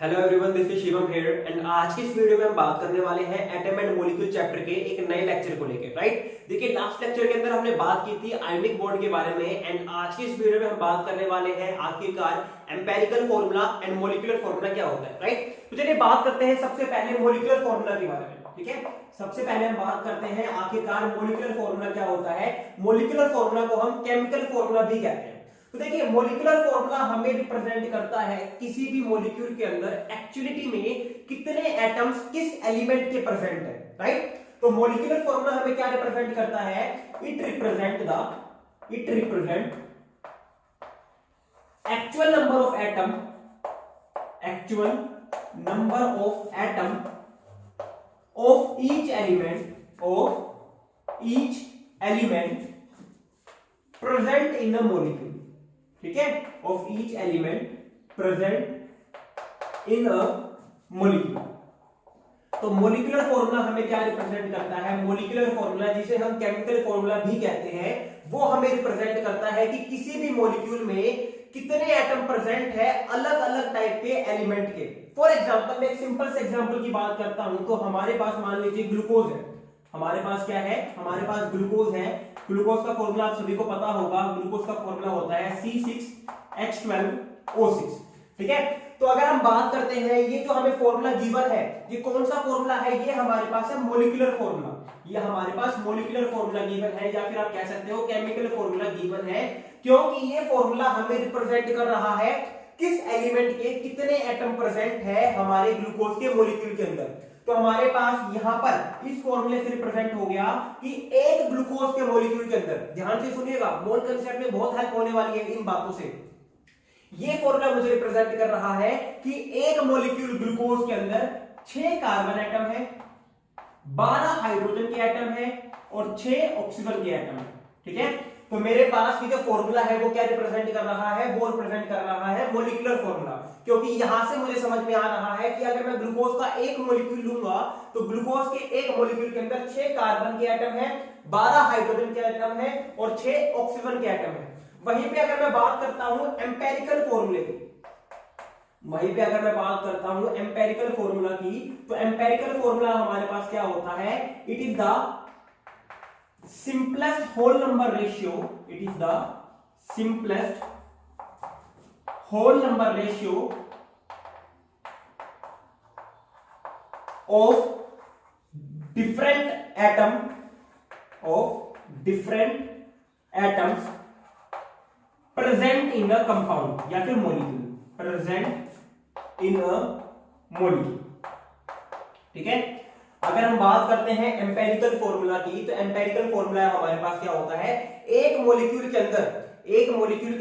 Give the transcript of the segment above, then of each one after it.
Hello everyone, this is Shivam here and आज की इस वीडियो में हम बात करने वाले हैं एटम एंड मॉलिक्यूल चैप्टर के एक नए लेक्चर को लेकर। राइट, देखिए लास्ट लेक्चर के अंदर हमने बात की थी आयोनिक बॉन्ड के बारे में एंड आज की इस वीडियो में हम बात करने वाले हैं आखिरकार empirical formula and molecular formula क्या होता है। राइट, तो चलिए बात करते हैं सबसे पहले मॉलिक्यूलर फॉर्मूला के बारे में। ठीक है, सबसे पहले हम बात करते हैं आखिरकार मॉलिक्यूलर फॉर्मूला क्या होता है। मॉलिक्यूलर फॉर्मूला को हम केमिकल फॉर्मूला भी कहते हैं। तो देखिए मॉलिक्यूलर फॉर्मूला हमें रिप्रेजेंट करता है किसी भी मॉलिक्यूल के अंदर एक्चुअलिटी में कितने एटम्स किस एलिमेंट के प्रेजेंट है। राइट, तो मॉलिक्यूलर फॉर्मूला हमें क्या रिप्रेजेंट करता है, it represent actual number of atom of each element present in a molecule. ठीक है, of each element present in a molecule. तो मॉलिक्यूलर फॉर्मूला हमें क्या रिप्रेजेंट करता है, मॉलिक्यूलर फॉर्मूला जिसे हम केमिकल फॉर्मूला भी कहते हैं, वो हमें रिप्रेजेंट करता है कि किसी भी मॉलिक्यूल में कितने एटम प्रेजेंट है अलग अलग टाइप के एलिमेंट के। फॉर एग्जांपल मैं एक सिंपल से एग्जांपल की बात करता हूं, तो हमारे पास मान लीजिए ग्लूकोज है। हमारे पास क्या है, हमारे पास ग्लूकोज है। ग्लूकोज का फॉर्मूला आप सभी को पता होगा, ग्लूकोज का फॉर्मूला होता है C6H12O6। ठीक है, तो अगर हम बात करते हैं ये जो हमें फॉर्मूला गिवन है, ये कौन सा फॉर्मूला है, ये हमारे पास है मॉलिक्यूलर फॉर्मूला। ये हमारे पास मॉलिक्यूलर फॉर्मूला गिवन है या फिर आप कह सकते हो केमिकल फॉर्मूला गिवन है, क्योंकि ये फॉर्मूला हमें रिप्रेजेंट कर रहा है किस एलिमेंट के कितने एटम प्रेजेंट है हमारे ग्लूकोज के मॉलिक्यूल के अंदर। तो हमारे पास यहां पर इस फॉर्मूले से रिप्रेजेंट हो गया कि एक ग्लूकोज के मॉलिक्यूल के अंदर, ध्यान से सुनिएगा, मोल कंसेप्ट में बहुत हेल्प होने वाली है इन बातों से। ये फॉर्मूला मुझे रिप्रेजेंट कर रहा है कि एक मॉलिक्यूल ग्लूकोज के अंदर 6 कार्बन एटम है, 12 हाइड्रोजन के एटम है और 6 ऑक्सीजन के एटम है। ठीक है, तो मेरे पास ये जो फॉर्मूला है वो क्या रिप्रेजेंट कर रहा है, वो रिप्रेजेंट कर रहा है मॉलिक्यूलर फॉर्मूला। क्योंकि यहां से मुझे समझ में आ रहा है कि अगर मैं ग्लूकोज का एक मॉलिक्यूल लूंगा तो ग्लूकोज के एक मॉलिक्यूल के अंदर 6 कार्बन के एटम है, 12 हाइड्रोजन के एटम है और 6 ऑक्सीजन के एटम है। वहीं पे अगर मैं बात करता हूं एम्पिरिकल फॉर्मूले की, तो एम्पिरिकल फॉर्मूला हमारे पास क्या होता है, it is the simplest whole number ratio of different atoms present in a compound या फिर molecule। ठीक है, अगर हम बात करते हैं एम्पिरिकल फॉर्मूला की, तो एम्पिरिकल फॉर्मूला हमारे पास क्या होता है, एक मॉलिक्यूल के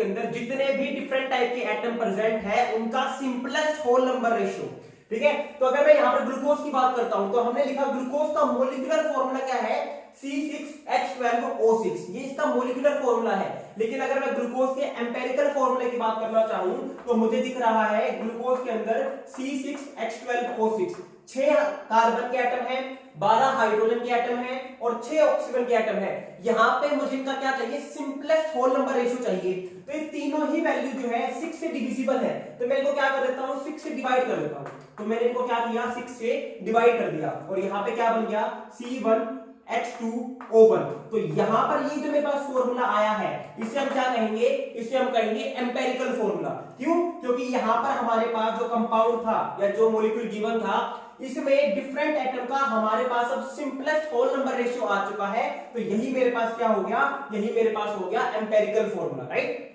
अंदर जितने भी डिफरेंट टाइप के एटम प्रेजेंट है उनका सिंपलेस्ट होल नंबर रेशियो। ठीक है, तो अगर मैं यहां पर ग्लूकोज की बात करता हूं तो हमने लिखा ग्लूकोज का मॉलिक्यूलर फॉर्मूला क्या है, C6H12O6, ये इसका मॉलिक्यूलर फॉर्मूला है। लेकिन अगर मैं ग्लूकोज के एम्पिरिकल फॉर्मूले की बात करना चाहूं तो मुझे दिख रहा है ग्लूकोज के अंदर C6H12O6, 6 कार्बन के एटम है, 12 हाइड्रोजन के एटम है और 6 ऑक्सीजन के एटम है। यहां पे मुझे इनका क्या चाहिए, सिंपलेस्ट होल नंबर रेशियो चाहिए। तो ये तीनों ही वैल्यू जो है 6 से डिविजिबल है, तो मैं इनको क्या कर देता हूं, 6 से डिवाइड कर देता हूं। तो मैंने इनको क्या किया, 6 से डिवाइड कर दिया और यहां पे क्या बन गया, C1H2O1। तो यहां पर ये जो मेरे पास फॉर्मूला आया है इसे हम क्या कहेंगे, इसे हम कहेंगे एम्पिरिकल फॉर्मूला। क्यों, क्योंकि यहां पर हमारे पास जो कंपाउंड था या जो मॉलिक्यूल गिवन था, इसमें डिफरेंट एटम का हमारे पास अब सिंपलेस्ट होल नंबर रेशियो आ चुका है। तो यही मेरे पास क्या हो गया, यही मेरे पास हो गया एम्पिरिकल फॉर्मूला। राइट,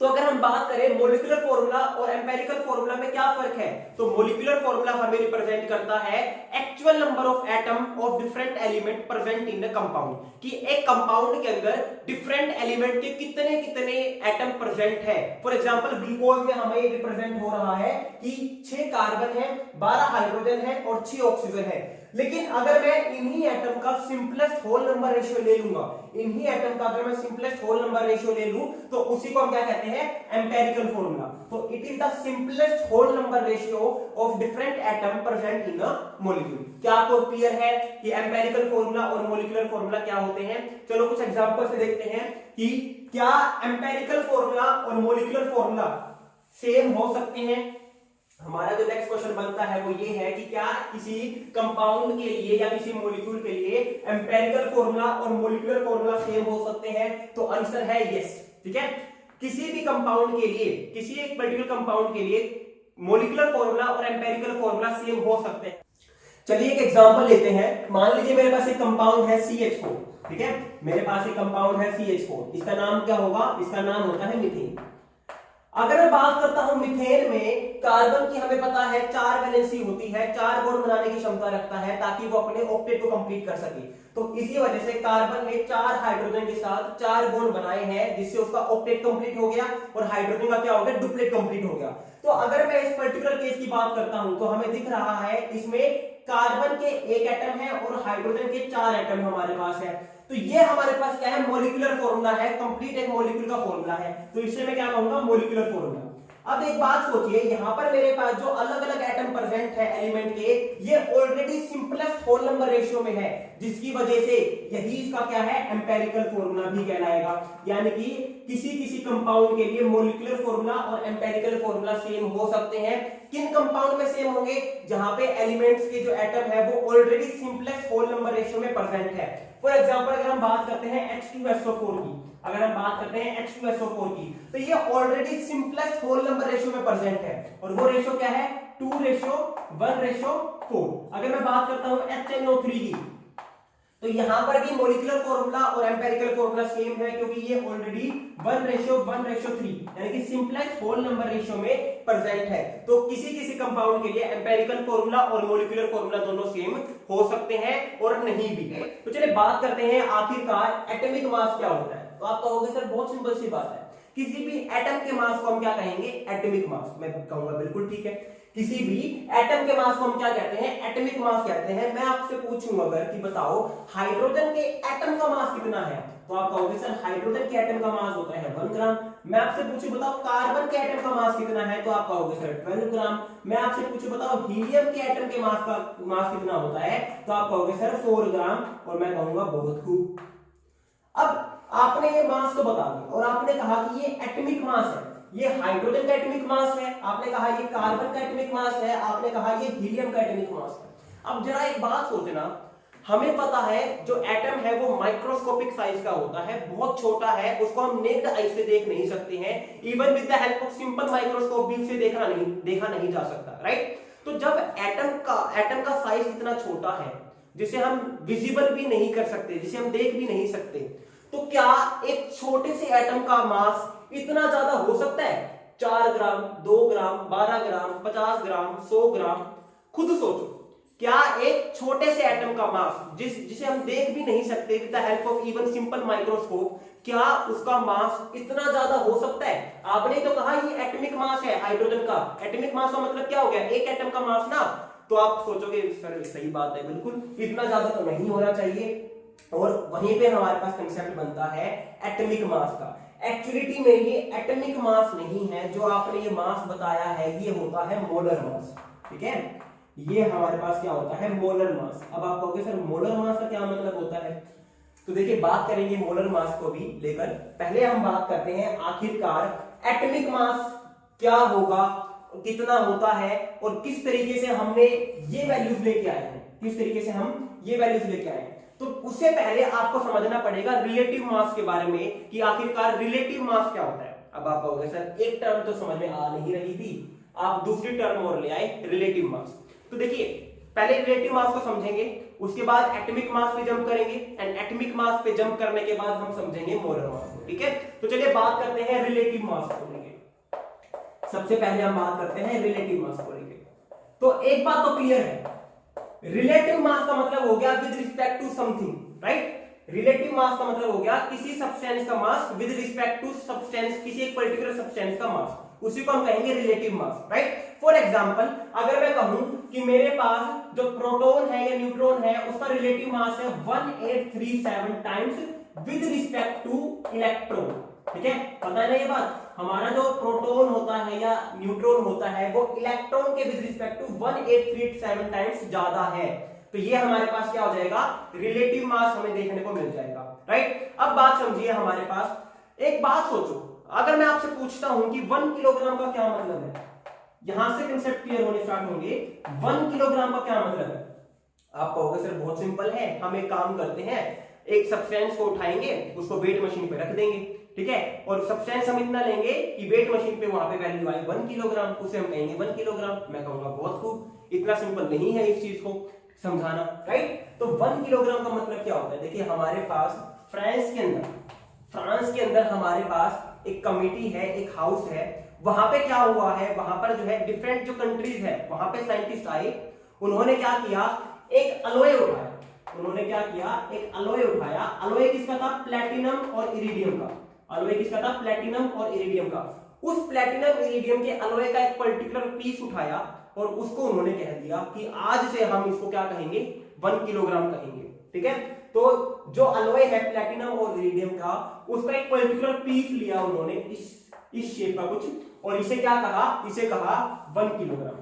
तो अगर हम बात करें मॉलिक्यूलर फॉर्मूला और एम्पिरिकल फॉर्मूला में क्या फर्क है, तो मॉलिक्यूलर फॉर्मूला हमें रिप्रेजेंट करता है actual number of atom of different element present in a compound, कि एक कंपाउंड के अंदर डिफरेंट एलिमेंट के कितने कितने एटम प्रेजेंट है। फॉर एग्जांपल ग्लूकोज में हमें रिप्रेजेंट हो रहा है कि 6 कार्बन है, 12 हाइड्रोजन है और 6 ऑक्सीजन है। लेकिन अगर मैं इन्हीं एटम का सिंपलेस्ट होल नंबर रेशियो ले लूंगा, इन्हीं एटम का अगर मैं सिंपलेस्ट होल नंबर रेशियो ले लूं तो उसी को हम क्या कहते हैं, एम्पिरिकल फॉर्मूला। तो it is the simplest whole number ratio of different atom present in a molecule. क्या आपको क्लियर है कि एम्पिरिकल फॉर्मूला और मॉलिक्यूलर फॉर्मूला क्या होते हैं। चलो कुछ एग्जांपल से देखते हैं कि क्या एम्पिरिकल फॉर्मूला और मॉलिक्यूलर फॉर्मूला सेम हो सकते हैं। हमारा जो नेक्स्ट क्वेश्चन बनता है वो ये है कि क्या किसी कंपाउंड के लिए या किसी मॉलिक्यूल के लिए एम्पिरिकल फॉर्मूला और मॉलिक्यूलर फॉर्मूला सेम हो सकते हैं? तो आंसर है यस। ठीक है, किसी भी कंपाउंड के लिए, किसी एक पर्टिकुलर कंपाउंड के लिए मॉलिक्यूलर फॉर्मूला और एम्पिरिकल फॉर्मूला सेम हो सकते हैं। चलिए एक एग्जांपल लेते हैं। मान लीजिए मेरे पास एक कंपाउंड है CH4। ठीक है, मेरे पास एक कंपाउंड है CH4, इसका नाम क्या होगा? इसका नाम होता है मीथेन। अगर मैं बात करता हूं मीथेन में कार्बन की, हमें पता है 4 वैलेंसी होती है, 4 बॉन्ड बनाने की क्षमता रखता है ताकि वो अपने ऑक्टेट को कंप्लीट कर सके। तो इसी वजह से कार्बन ने 4 हाइड्रोजन के साथ 4 बॉन्ड बनाए हैं, जिससे उसका ऑक्टेट कंप्लीट हो गया और हाइड्रोजन का क्या हो गया? डुप्लेट कंप्लीट हो गया। तो अगर मैं इस पर्टिकुलर केस की बात करता हूं तो हमें दिख रहा है इसमें कार्बन के 1 एटम है और हाइड्रोजन के 4 एटम हमारे पास है। तो ये हमारे पास क्या है? मॉलिक्यूलर फॉर्मूला है, कंप्लीट एक मॉलिक्यूल का फॉर्मूला है। तो इससे मैं क्या कहूंगा? Molecular formula. अब एक बात सोचिए, यहां पर मेरे पास जो अलग अलग एटम प्रेजेंट है एलिमेंट के, ये already simplest whole number ratio में है, जिसकी वजह से यही इसका क्या है? एम्पिरिकल फॉर्मूला भी कहलाएगा। यानी कि किसी किसी कंपाउंड के लिए मॉलिक्यूलर फॉर्मूला और एम्पिरिकल फॉर्मूला सेम हो सकते हैं। किन कंपाउंड में सेम होंगे? जहां पे एलिमेंट्स के जो एटम है वो already simplest whole number ratio में प्रेजेंट है। फॉर एग्जांपल अगर हम बात करते हैं H2SO4 की, अगर हम बात करते हैं H2SO4 की, तो ये already simplest whole number ratio में प्रेजेंट है और वो रेशियो क्या है? 2:1:4। अगर मैं बात करता हूं HNO3 की, तो यहां पर भी मॉलिक्यूलर फॉर्मूला और एम्पिरिकल फॉर्मूला सेम है, क्योंकि ये ऑलरेडी 1:1:3 यानी कि सिंपलेस्ट होल नंबर रेशियो में प्रेजेंट है। तो किसी किसी कंपाउंड के लिए एम्पिरिकल फॉर्मूला और मॉलिक्यूलर फॉर्मूला दोनों सेम हो सकते हैं और नहीं भी। तो चलिए बात करते हैं आखिरकार एटॉमिक मास क्या होता है। तो आप कहोगे सर बहुत सिंपल सी बात है, किसी भी एटम के मास को हम क्या कहेंगे? Atomic mass. मैं कहूंगा बिल्कुल ठीक है, किसी भी एटम के मास को हम क्या कहते हैं? एटॉमिक मास कहते हैं। मैं आपसे पूछूंगा अगर कि बताओ हाइड्रोजन के एटम का मास कितना है, तो आप कहोगे सर हाइड्रोजन के एटम का मास होता है 1 ग्राम। मैं आपसे पूछूं बताओ कार्बन के एटम का मास कितना है, तो आप कहोगे सर 12 ग्राम। मैं आपसे पूछूं बताओ हीलियम के एटम के मास कितना होता है, तो आप कहोगे सर 4 ग्राम और मैं कहूंगा बहुत खूब। अब आपने ये मास तो बता दिया और आपने कहा कि ये एटॉमिक मास है, ये हाइड्रोजन का एटॉमिक मास है, आपने कहा ये कार्बन का एटॉमिक मास है, आपने कहा ये हीलियम का एटॉमिक मास है। अब जरा एक बात सोचना, हमें पता है जो एटम है वो माइक्रोस्कोपिक साइज का होता है, बहुत छोटा है, उसको हम नेक्ड आई से देख नहीं सकते हैं, even with the help of simple microscope भी उसे देखा नहीं जा सकता, राइट। तो जब एटम का साइज इतना छोटा है जिसे हम विजिबल भी नहीं कर सकते, जिसे हम देख भी नहीं सकते, तो क्या एक छोटे से एटम का मास इतना ज्यादा हो सकता है? 4 ग्राम, 2 ग्राम, 12 ग्राम, 50 ग्राम, 100 ग्राम? खुद सोचो, क्या एक छोटे से एटम का मास जिसे हम देख भी नहीं सकते with the help of even simple microscope, क्या उसका मास इतना ज्यादा हो सकता है? आपने तो कहा ये एटॉमिक मास है हाइड्रोजन का, एटॉमिक मास का मतलब क्या हो गया? एक एटम का मास ना। तो आप सोचोगे सर सही बात है, बिल्कुल इतना ज्यादा तो नहीं होना चाहिए, और वहीं पे हमारे पास कंसेप्ट बनता है एटॉमिक मास का। एक्चुअलिटी में ये एटॉमिक मास नहीं है, जो आपने ये मास बताया है ये होता है मोलर मास। ठीक है, ये हमारे पास क्या होता है? Molar mass. अब आप कहोगे सर मोलर मास का क्या मतलब होता है? तो देखिए बात करेंगे मोलर मास को भी लेकर, पहले हम बात करते हैं आखिरकार एटॉमिक मास क्या होगा, कितना होता है और किस तरीके से हमने ये वैल्यूज लेके आए हैं, किस तरीके से हम ये वैल्यूज लेके आए हैं। तो उससे पहले आपको समझना पड़ेगा रिलेटिव मास के बारे में कि आखिरकार रिलेटिव मास क्या होता है। अब आप कहोगे सर एक टर्म तो समझ में आ नहीं रही थी, आप दूसरी टर्म और ले आए रिलेटिव मास। तो देखिए पहले रिलेटिव मास को समझेंगे, उसके बाद एटॉमिक मास पे जंप करेंगे, एंड एटॉमिक मास पे जंप करने के बाद हम समझेंगे मोलर मास को। ठीक है, तो चलिए बात करते हैं रिलेटिव मास को लेके। सबसे पहले हम बात करते हैं रिलेटिव मास को लेके। तो एक बात तो क्लियर है, रिलेटिव मास का मतलब हो गया with respect to something, right. Relative mass का मतलब हो गया किसी सब्सटेंस का mass with respect to substance, किसी एक पर्टिकुलर सब्सटेंस का मास, उसी को हम कहेंगे relative mass, right. For example अगर मैं कहूं कि मेरे पास जो प्रोटॉन है या न्यूट्रॉन है उसका रिलेटिव मास है 1837 times with respect two electron. ठीक है, पता है ना ये बात, हमारा जो प्रोटॉन होता है या न्यूट्रॉन होता है वो इलेक्ट्रॉन के विद रिस्पेक्ट टू 1837 टाइम्स ज्यादा है। तो ये हमारे पास क्या हो जाएगा? रिलेटिव मास हमें देखने को मिल जाएगा, राइट। अब बात समझिए, हमारे पास एक बात सोचो, अगर मैं आपसे पूछता हूं कि 1 किलोग्राम का क्या मतलब है, यहां से कंसेप्ट क्लियर होने स्टार्ट होंगे। 1 किलोग्राम का क्या मतलब है? आप कहोगे सर बहुत सिंपल है, हम एक काम करते हैं, एक सब्सटेंस को उठाएंगे, उसको वेट मशीन पे रख देंगे, ठीक है, और सब्सटेंस हम इतना लेंगे कि वेट मशीन पे वहां पे वैल्यू आई 1 किलोग्राम, उसे हम कहेंगे 1 किलोग्राम। मैं कहूंगा बहुत खूब, इतना सिंपल नहीं है इस चीज को समझाना, राइट। तो 1 किलोग्राम का मतलब क्या होता है? देखिए हमारे पास फ्रांस के अंदर हमारे पास एक कमिटी है, एक हाउस है, वहां पे क्या हुआ है, वहां पर जो है डिफरेंट जो कंट्रीज है, वहां पे साइंटिस्ट आए, उन्होंने क्या किया, एक अलॉय उठाया। उन्होंने क्या किया, एक अलॉय उठाया। अलॉय किसका था? प्लैटिनम और इरिडियम का। अलॉय किसका था? प्लैटिनम और इरिडियम का। उस प्लैटिनम इरिडियम के अलॉय का एक पर्टिकुलर पीस उठाया और उसको उन्होंने कह दिया कि आज से हम इसको क्या कहेंगे, 1 किलोग्राम कहेंगे, ठीक है। तो जो अलॉय है प्लैटिनम और इरिडियम का, उसका एक पर्टिकुलर पीस लिया उन्होंने, इस शेप का कुछ, और इसे क्या कहा, इसे कहा 1 किलोग्राम।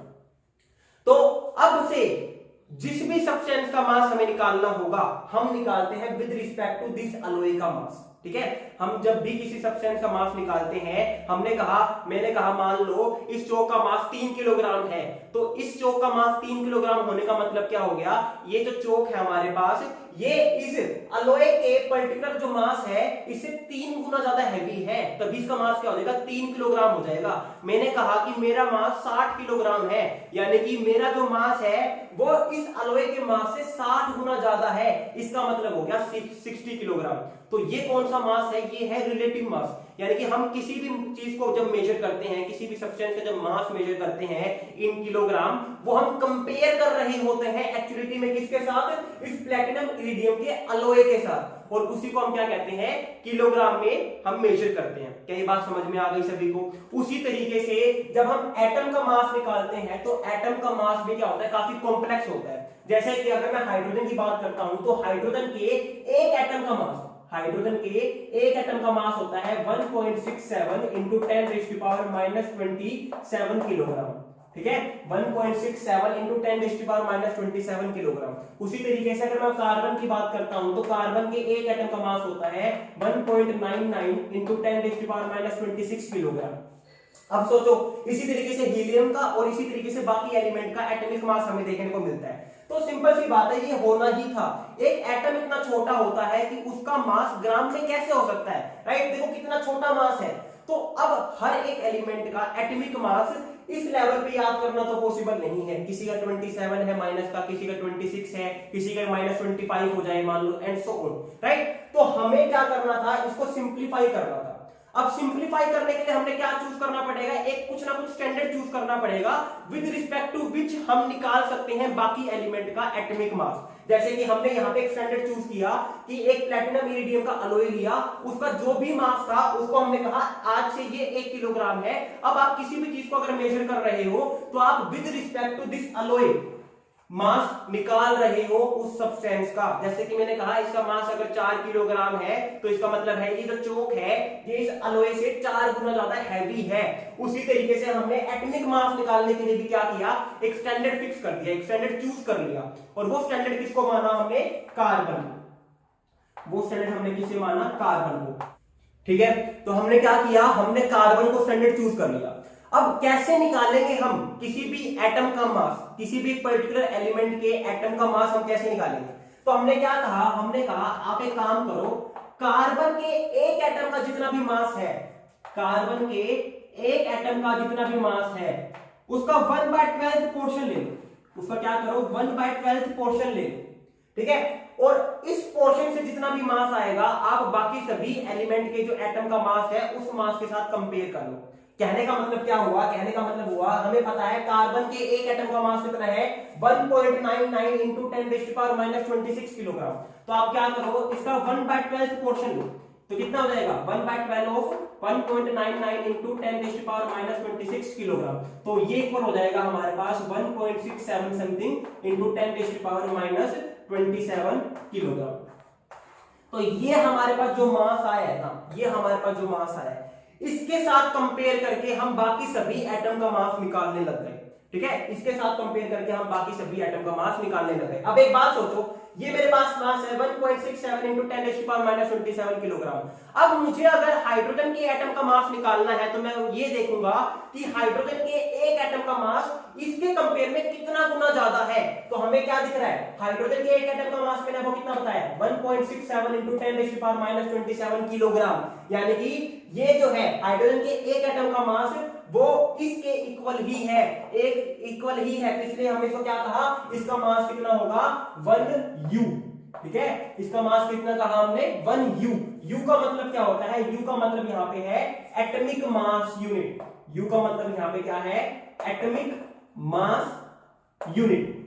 तो अब से जिस भी सब्सटेंस का मास हमें निकालना होगा, हम निकालते हैं with respect to this alloy का मास, ठीक है। हम जब भी किसी सब्सटेंस का मास निकालते हैं, मैंने कहा मान लो इस चौक का मास 3 किलोग्राम है, तो इस चौक का मास 3 किलोग्राम होने का मतलब क्या हो गया, ये जो चौक है हमारे पास, ये इस अलॉय के पर्टिकुलर जो मास है इससे 3 गुना ज्यादा हैवी है, तभी इसका मास क्या हो जाएगा, 3 किलोग्राम हो जाएगा। मैंने कहा कि मेरा मास 60 किलोग्राम है, यानी कि मेरा जो मास है वो इस अलॉय के मास से 60 गुना ज्यादा है, इसका मतलब हो गया 60 किलोग्राम। तो ये कौन सा मास है, ये है रिलेटिव मास, यानी कि हम किसी भी चीज को जब मेजर करते हैं, किसी भी सब्सटेंस का जब मास मेजर करते हैं इन किलोग्राम, वो हम कंपेयर कर रहे होते हैं एक्चुअलिटी में किसके साथ, इस प्लैटिनम इरिडियम के अलॉय के साथ, और उसी को हम क्या कहते हैं, किलोग्राम में हम मेजर करते हैं। क्या ये बात समझ में आ गई सभी को? उसी तरीके से जब हम एटम का मास निकालते हैं, तो एटम का मास भी क्या होता है, काफी कॉम्प्लेक्स होता है। जैसे कि अगर मैं हाइड्रोजन की बात करता हूं, तो हाइड्रोजन के एक एटम का मास, हाइड्रोजन के एक एटम का मास होता है 1.67 इंटू 10⁻27 किलोग्राम, ठीक है, 1.67 इंटू 10⁻27 किलोग्राम। उसी तरीके से अगर मैं कार्बन की बात करता हूं, तो कार्बन के एक एटम का मास होता है 1.99 इंटू 10⁻26 किलोग्राम। अब सोचो, इसी तरीके से हीलियम का और इसी तरीके से बाकी एलिमेंट का एटॉमिक मास हमें देखने को मिलता है। तो सिंपल सी बात है, ये होना ही था। एक एटम इतना छोटा होता है कि उसका मास ग्राम में कैसे हो सकता है, राइट? देखो कितना छोटा मास है। तो अब हर एक एलिमेंट का एटॉमिक मास इस लेवल पे याद करना तो पॉसिबल नहीं है। किसी का 27 है माइनस का, किसी का 26 है, किसी का -25 हो जाए मान लो, एंड सो ऑन, राइट? तो हमें क्या करना था, इसको सिंप्लीफाई करना था। अब सिंप्लीफाई करने के लिए हमने क्या चूज करना पड़ेगा, एक कुछ ना कुछ स्टैंडर्ड चूज करना पड़ेगा विद रिस्पेक्ट टू विच हम निकाल सकते हैं बाकी एलिमेंट का एटॉमिक मास। जैसे कि हमने यहाँ पे एक स्टैंडर्ड चूज किया कि एक प्लैटिनम इरिडियम का अलॉय लिया, उसका जो भी मास था उसको हमने कहा आज से ये 1 किलोग्राम है। अब आप किसी भी चीज को अगर मेजर कर रहे हो, तो आप with respect to this alloy mass निकाल रहे हो उस सब्सटेंस का। जैसे कि मैंने कहा इसका मास अगर 4 किलोग्राम है, तो इसका मतलब है ये जो चौक है ये इस अलॉय से 4 गुना ज्यादा हैवी है। उसी तरीके से हमने एटॉमिक मास निकालने के लिए भी क्या किया, एक स्टैंडर्ड फिक्स कर दिया, एक स्टैंडर्ड चूज कर लिया। और वो स्टैंडर्ड किसको माना हमने, कार्बन। वो स्टैंडर्ड हमने किसे माना, कार्बन को, ठीक है। तो हमने क्या किया, हमने कार्बन को स्टैंडर्ड चूज कर लिया। अब कैसे निकालेंगे हम किसी भी एटम का मास, किसी भी पर्टिकुलर एलिमेंट के एटम का मास हम कैसे निकालेंगे? तो हमने क्या कहा, हमने कहा आप एक काम करो, कार्बन के एक एटम का जितना भी मास है, कार्बन के एक एटम का जितना भी मास है, उसका 1/12 पोर्शन ले लो। उसका क्या करो, 1/12 पोर्शन ले लो, ठीक है। और इस पोर्शन से जितना भी मास आएगा, आप बाकी सभी एलिमेंट के जो एटम का मास है उस मास के साथ कंपेयर कर लो। कहने का मतलब क्या हुआ, कहने का मतलब हुआ, हमें पता है कार्बन के एक एटम का मास कितना है, 1.99 इंटू 10⁻26 किलोग्राम। तो आप क्या करो, इसका 1/12 पोर्शन लो, तो कितना हो जाएगा, 1/12 ऑफ 1.99 इंटू 10⁻26 किलोग्राम। तो ये इक्वल हो जाएगा हमारे पास 1.67 समथिंग इंटू 10⁻27 किलोग्राम। तो ये हमारे पास जो मास आया है ना, ये हमारे पास जो मास आया है, इसके साथ कंपेयर करके हम बाकी सभी एटम का मास निकालने लग गए। ठीक है, इसके साथ कंपेयर करके हम बाकी सभी एटम का मास निकालने लगे। अब एक बात सोचो, ये मेरे पास मास है 1.67 इंटू 10⁻⁻27 किलोग्राम। अब मुझे अगर हाइड्रोजन के एटम का मास निकालना है तो मैं ये देखूंगा कि हाइड्रोजन के एक एटम का मास इसके कंपेयर में कितना गुना ज्यादा है। तो हमें क्या दिख रहा है, हाइड्रोजन के एक एटम का मास मैंने आपको कितना बताया, 1.67 इंटू 10⁻⁻27 किलोग्राम। यानी कि ये जो है हाइड्रोजन के एक एटम का मास वो इसके इक्वल ही है, एक इक्वल ही है। तो इसलिए हमने इसको क्या कहा, इसका मास कितना होगा 1U। ठीक है, इसका मास कितना कहा हमने 1U। U का मतलब क्या होता है, U का मतलब यहां पे है एटॉमिक मास यूनिट। U का मतलब यहां पे क्या है, एटॉमिक मास यूनिट।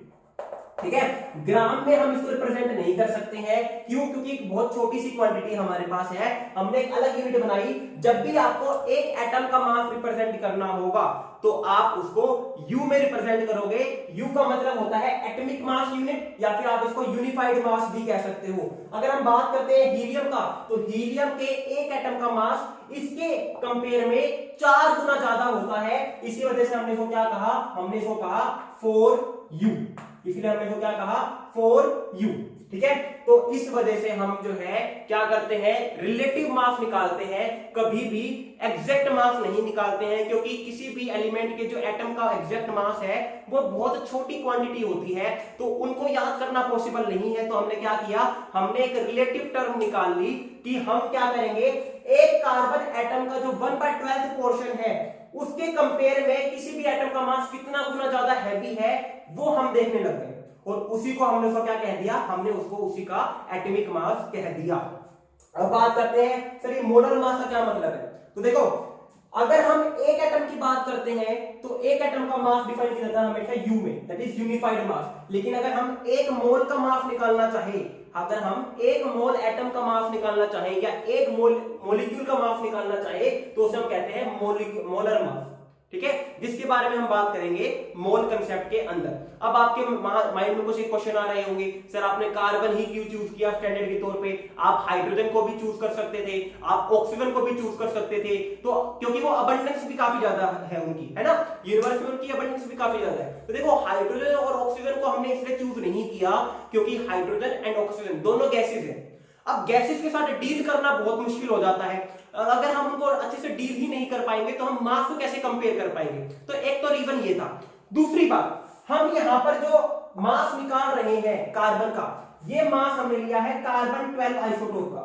ठीक है, ग्राम में हम इसको रिप्रेजेंट नहीं कर सकते हैं, क्यों, क्योंकि एक बहुत छोटी सी क्वांटिटी हमारे पास है। हमने एक अलग यूनिट बनाई। जब भी आपको एक एटम का मास रिप्रेजेंट करना होगा तो आप उसको U में रिप्रेजेंट करोगे। U का मतलब होता है एटॉमिक मास यूनिट, या फिर आप इसको यूनिफाइड मास भी कह सकते हो। अगर हम बात करते हैं हीलियम का, तो हीलियम के एक एटम का मास इसके कंपेयर में 4 गुना ज्यादा होता है। इसी वजह से हमने इसको क्या कहा, हमने इसको कहा 4U। इसलिए हमने इसको क्या कहा 4U। ठीक है, तो इस वजह से हम जो है क्या करते हैं, रिलेटिव मास निकालते हैं, कभी भी एग्जैक्ट मास नहीं निकालते हैं। क्योंकि किसी भी एलिमेंट के जो एटम का एग्जैक्ट मास है वो बहुत छोटी क्वांटिटी होती है, तो उनको याद करना पॉसिबल नहीं है। तो हमने क्या किया, हमने एक रिलेटिव टर्म निकाल ली कि हम क्या करेंगे, एक कार्बन एटम का जो 1/12 पोर्शन है उसके कंपेयर में किसी भी एटम का मास कितना गुना ज्यादा हैवी है वो हम देखने लग गए, और उसी को हमने उसको क्या कह दिया, हमने उसको उसी का एटॉमिक मास कह दिया। अब बात करते हैं सर ये मोलर मास का क्या मतलब है। तो देखो, अगर हम एक एटम की बात करते हैं तो एक एटम का मास डिफाइन किया जाता है हमेशा U में, दैट इज यूनिफाइड मास। लेकिन अगर हम एक मोल का मास निकालना चाहे, अगर हम एक मोल एटम का मास निकालना चाहे या एक मोलिक्यूल का मास निकालना चाहे तो उसे हम कहते हैं मोलर मास। ठीक है, जिसके बारे में हम बात करेंगे मोल कंसेप्ट के अंदर। अब आपके माइंड में कुछ क्वेश्चन आ रहे होंगे, सर आपने कार्बन ही क्यों चूज किया स्टैंडर्ड के तौर पे, आप हाइड्रोजन को भी चूज कर सकते थे, आप ऑक्सीजन को भी चूज कर सकते थे। तो क्योंकि वो अबंडेंस भी काफी ज्यादा है उनकी, है ना, यूनिवर्स में उनकी अबंडेंस भी काफी ज्यादा है। तो देखो, हाइड्रोजन और ऑक्सीजन को हमने इसलिए चूज नहीं किया क्योंकि हाइड्रोजन एंड ऑक्सीजन दोनों गैसेज हैं। अब गैसेस के साथ डील करना बहुत मुश्किल हो जाता है। अगर हम उनको अच्छे से डील ही नहीं कर पाएंगे तो हम मास को कैसे कंपेयर कर पाएंगे। तो एक तो रीजन ये था। दूसरी बात, हम यहां पर जो मास निकाल रहे हैं कार्बन का, ये मास हमने लिया है कार्बन 12 आइसोटोप का।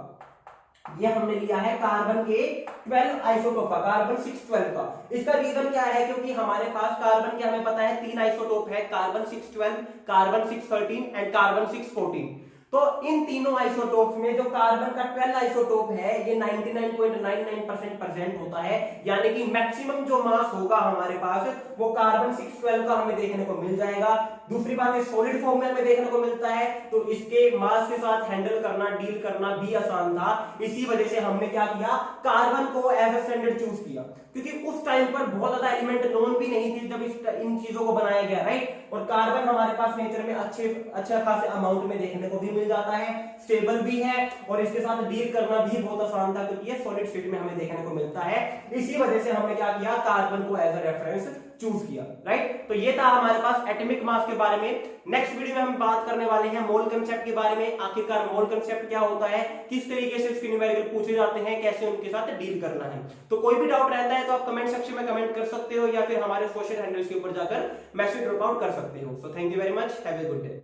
ये हमने लिया है कार्बन के 12 आइसोटोप का, कार्बन 612 का। इसका रीजन क्या है, क्योंकि हमारे पास कार्बन के हमें पता है 3 आइसोटोप है, कार्बन 612, कार्बन 613 एंड कार्बन 614। तो इन तीनों आइसोटोप में जो कार्बन का 12 आइसोटोप है ये 99.99% प्रेजेंट होता है। यानी कि मैक्सिमम जो मास होगा हमारे पास वो कार्बन 612 का हमें देखने को मिल जाएगा। दूसरी बात, ये सॉलिड फॉर्म में हमें देखने को मिलता है, तो इसके मास के साथ हैंडल करना, डील करना भी आसान था। इसी वजह से हमने क्या किया, कार्बन को एज अ स्टैंडर्ड चूज किया, क्योंकि उस टाइम पर बहुत ज्यादा एलिमेंट नोन भी नहीं थे जब इन चीजों को बनाया गया, राइट। और कार्बन हमारे पास नेचर में अच्छे खासे अमाउंट में देखने को भी मिल जाता है, स्टेबल भी है, और इसके साथ डील करना भी बहुत आसान था क्योंकि ये सॉलिड स्टेट में हमें देखने को मिलता है। इसी वजह से हमने क्या किया, कार्बन को एज अ रेफरेंस चूज किया, राइट। तो ये था हमारे पास एटॉमिक मास के बारे में। नेक्स्ट वीडियो में हम बात करने वाले हैं मोल कंसेप्ट के बारे में। आखिरकार मोल कंसेप्ट क्या होता है, किस तरीके से इसके न्यूमेरिकल पूछे जाते हैं, कैसे उनके साथ डील करना है। तो कोई भी डाउट रहता है तो आप कमेंट सेक्शन में कमेंट कर सकते हो या फिर हमारे सोशल हैंडल्स के ऊपर जाकर मैसेज ड्रॉप आउट कर सकते हो। So thank you very much, have a good day.